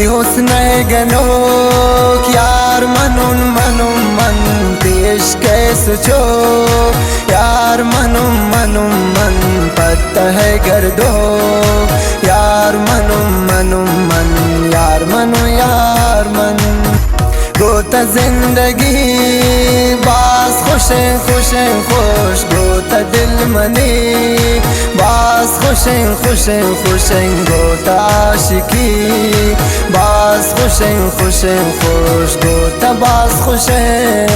हुस्ने गनोक यार मनुन मनुम मन पेश कैस चो यार मनुम मनुम मन पत्ता है गर्दो यार मनुम मनुम मन यार मनु यार मन गोता जिंदगी बास खुशें खुशें खुश गोता दिल मनी बास खुशें खुशें खुशें गोता आशिकी बास खुशें खुशें खुश गोता बास खुशें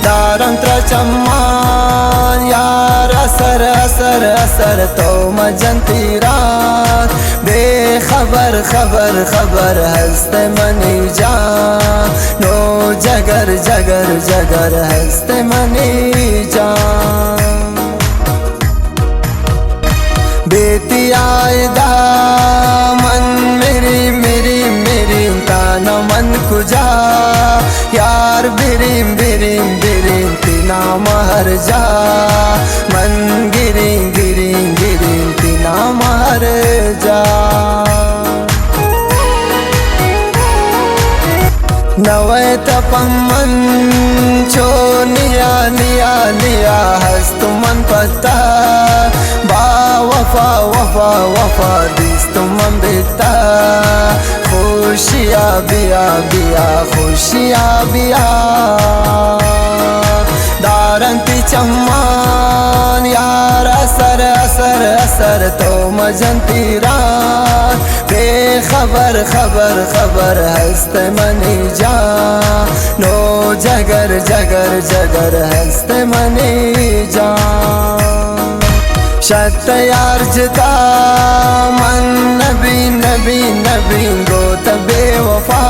दारम त्रचम्मान यार असर असर असर तो मजंती रात बेखबर खबर खबर हंसते मनी जा नो जगर जगर जगर हंसते मनी जा बेटी आयदा मन मेरी मेरी मेरी ताना मन कुजा यार बिरिम बिरिम बिरिम तीना महर जा मन गिरी गिरी गिरी तीना महर जा नवै तपमन चो निया निया निया हस्त मन पता बा वफा वफा वफा दिस तुम बेता खुशिया बिया बिया खुशिया बिया दारंती चम्मान यार असर असर असर तो मजंती रात बेखबर खबर खबर हंसते मनी जा नो जगर जगर जगर हंसते मनी जा शत यार जिता मन नबी नबी नबी गोत बेवफा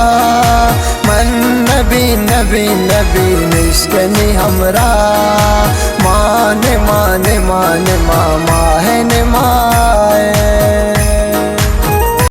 मन नबी नबी नबी निश्कनी हमरा माने माने माने मामा